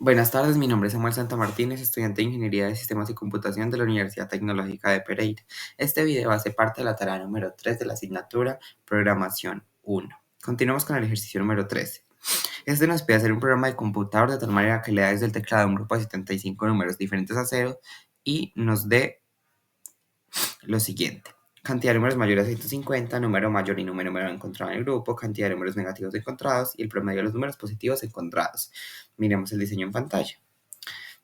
Buenas tardes, mi nombre es Samuel Santa Martínez, estudiante de Ingeniería de Sistemas y Computación de la Universidad Tecnológica de Pereira. Este video hace parte de la tarea número 3 de la asignatura Programación 1. Continuamos con el ejercicio número 13. Este nos pide hacer un programa de computador de tal manera que lea desde el teclado un grupo de 75 números diferentes a 0 y nos dé lo siguiente. Cantidad de números mayores a 150, número mayor y número menor encontrado en el grupo, cantidad de números negativos encontrados y el promedio de los números positivos encontrados. Miremos el diseño en pantalla.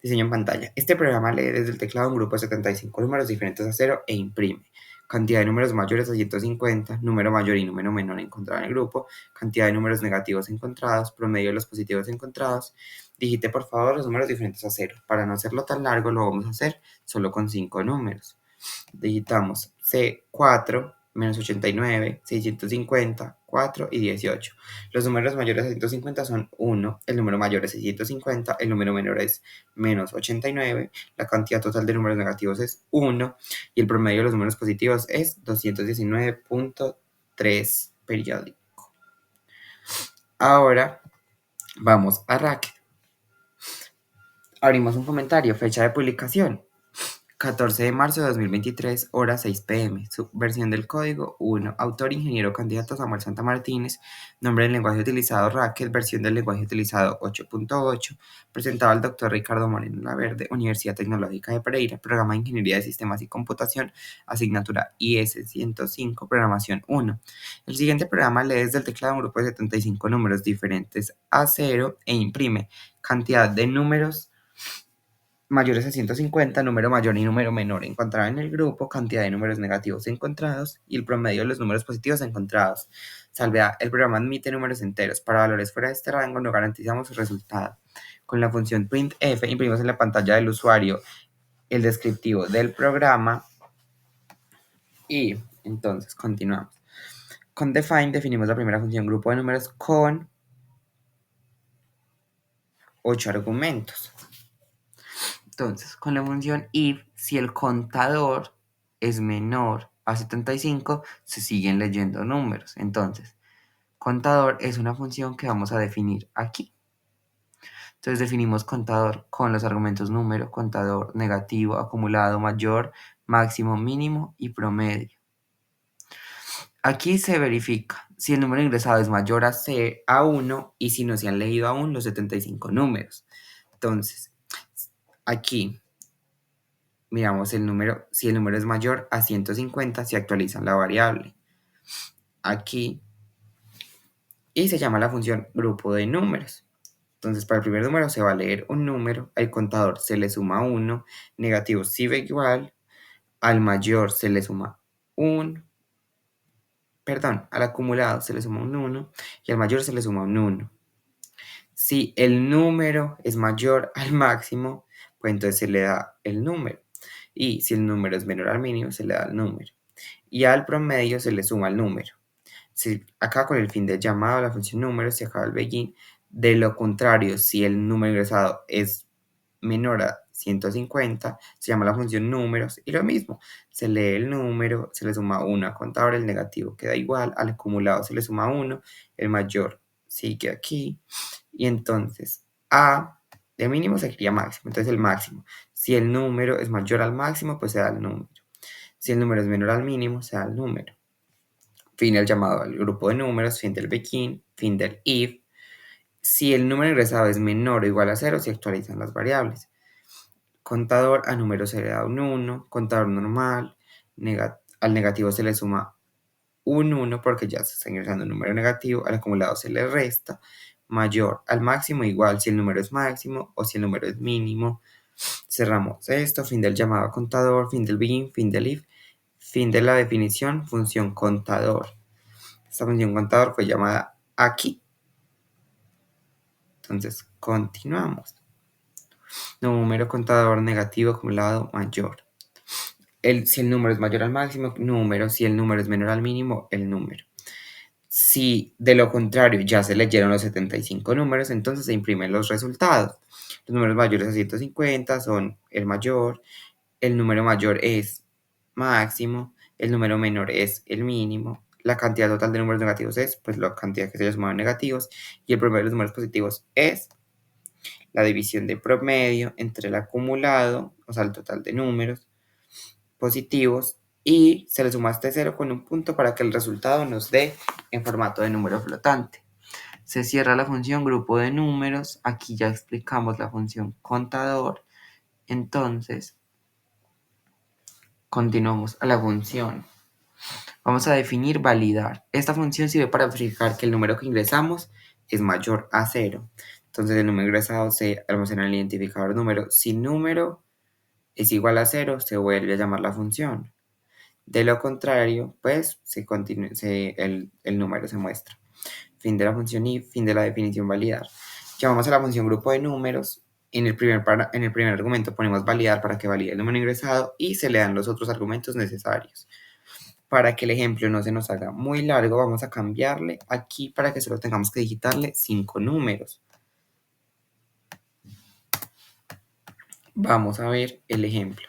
Diseño en pantalla. Este programa lee desde el teclado un grupo de 75 números diferentes a 0 e imprime. Cantidad de números mayores a 150, número mayor y número menor encontrado en el grupo, cantidad de números negativos encontrados, promedio de los positivos encontrados. Digite por favor los números diferentes a 0. Para no hacerlo tan largo lo vamos a hacer solo con 5 números. Digitamos C4, menos 89, 650, 4 y 18. Los números mayores a 150 son 1, el número mayor es 650, el número menor es menos 89, la cantidad total de números negativos es 1 y el promedio de los números positivos es 219.3 periódico. Ahora vamos a Racket. Abrimos un comentario, fecha de publicación. 14 de marzo de 2023, hora 6 pm. Versión del código 1. Autor, ingeniero candidato Samuel Santa Martínez. Nombre del lenguaje utilizado Racket. Versión del lenguaje utilizado 8.8. Presentado al Dr. Ricardo Moreno Laverde, Universidad Tecnológica de Pereira. Programa de Ingeniería de Sistemas y Computación. Asignatura IS 105, Programación 1. El siguiente programa lee desde el teclado un grupo de 75 números diferentes a 0 e imprime cantidad de números mayores a 150, número mayor y número menor encontrado en el grupo, cantidad de números negativos encontrados y el promedio de los números positivos encontrados. Salvedad, el programa admite números enteros. Para valores fuera de este rango no garantizamos el resultado. Con la función printf imprimimos en la pantalla del usuario el descriptivo del programa y entonces continuamos. Con define definimos la primera función grupo de números con 8 argumentos. Entonces, con la función if, si el contador es menor a 75, se siguen leyendo números. Entonces, contador es una función que vamos a definir aquí. Entonces, definimos contador con los argumentos número, contador negativo, acumulado, mayor, máximo, mínimo y promedio. Aquí se verifica si el número ingresado es mayor a 1 y si no se han leído aún los 75 números. Entonces, aquí miramos el número, si el número es mayor a 150, se actualiza la variable aquí y se llama la función grupo de números. Entonces, para el primer número se va a leer un número, al contador se le suma 1, negativo sigue igual, al mayor se le suma al acumulado se le suma un 1 y al mayor se le suma un 1. Si el número es mayor al máximo, pues entonces se le da el número. Y si el número es menor al mínimo, se le da el número. Y al promedio se le suma el número. Si acá con el fin de llamado a la función número se acaba el begin. De lo contrario, si el número ingresado es menor a 150, se llama la función números y lo mismo, se lee el número, se le suma 1 al contador, el negativo queda igual, al acumulado se le suma 1, el mayor sigue aquí y entonces A de mínimo se cría máximo, entonces el máximo. Si el número es mayor al máximo, pues se da el número. Si el número es menor al mínimo, se da el número. Fin del llamado al grupo de números, fin del begin, fin del if. Si el número ingresado es menor o igual a 0, se actualizan las variables. Contador a número se le da un 1, contador normal, al negativo se le suma un 1 porque ya se está ingresando un número negativo, al acumulado se le resta, mayor al máximo igual si el número es máximo o si el número es mínimo. Cerramos esto, fin del llamado a contador, fin del begin, fin del if, fin de la definición, función contador. Esta función contador fue llamada aquí. Entonces, continuamos. Número contador negativo acumulado mayor. Si el número es mayor al máximo, número. Si el número es menor al mínimo, el número. Si de lo contrario ya se leyeron los 75 números, entonces se imprimen los resultados. Los números mayores a 150 son el mayor, el número mayor es máximo, el número menor es el mínimo, la cantidad total de números negativos es pues la cantidad que se haya sumado negativos y el promedio de los números positivos es la división de promedio entre el acumulado, o sea, el total de números positivos, y se le suma este 0 con un punto para que el resultado nos dé en formato de número flotante. Se cierra la función grupo de números. Aquí ya explicamos la función contador. Entonces, continuamos a la función. Vamos a definir validar. Esta función sirve para verificar que el número que ingresamos es mayor a 0. Entonces, el número ingresado se almacena en el identificador número. Si número es igual a 0, se vuelve a llamar la función. De lo contrario, pues el número se muestra. Fin de la función y fin de la definición validar. Llamamos a la función grupo de números. En el primer argumento ponemos validar para que valide el número ingresado y se le dan los otros argumentos necesarios. Para que el ejemplo no se nos haga muy largo, vamos a cambiarle aquí para que solo tengamos que digitarle 5 números. Vamos a ver el ejemplo.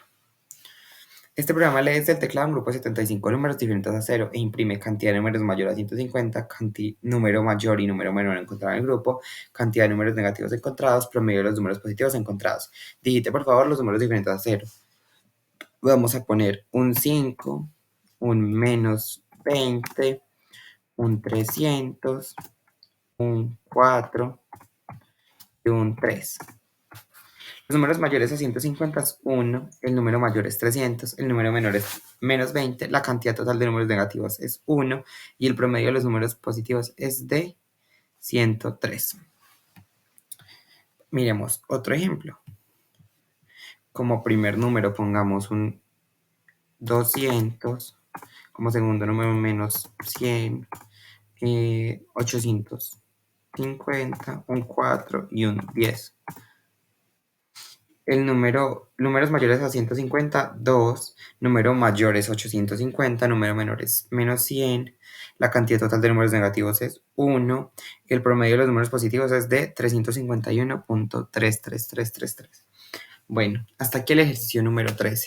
Este programa lee desde el teclado un grupo de 75 números diferentes a 0 e imprime cantidad de números mayor a 150, número mayor y número menor encontrado en el grupo, cantidad de números negativos encontrados, promedio de los números positivos encontrados. Digite por favor los números diferentes a 0. Vamos a poner un 5, un menos 20, un 300, un 4 y un 3. Los números mayores a 150 es 1, el número mayor es 300, el número menor es menos 20, la cantidad total de números negativos es 1 y el promedio de los números positivos es de 103. Miremos otro ejemplo. Como primer número pongamos un 200, como segundo número menos 100, 850, un 4 y un 10. Números mayores a 150, 2, número mayor es 850, número menor es menos 100, la cantidad total de números negativos es 1, y el promedio de los números positivos es de 351.33333. Bueno, hasta aquí el ejercicio número 13.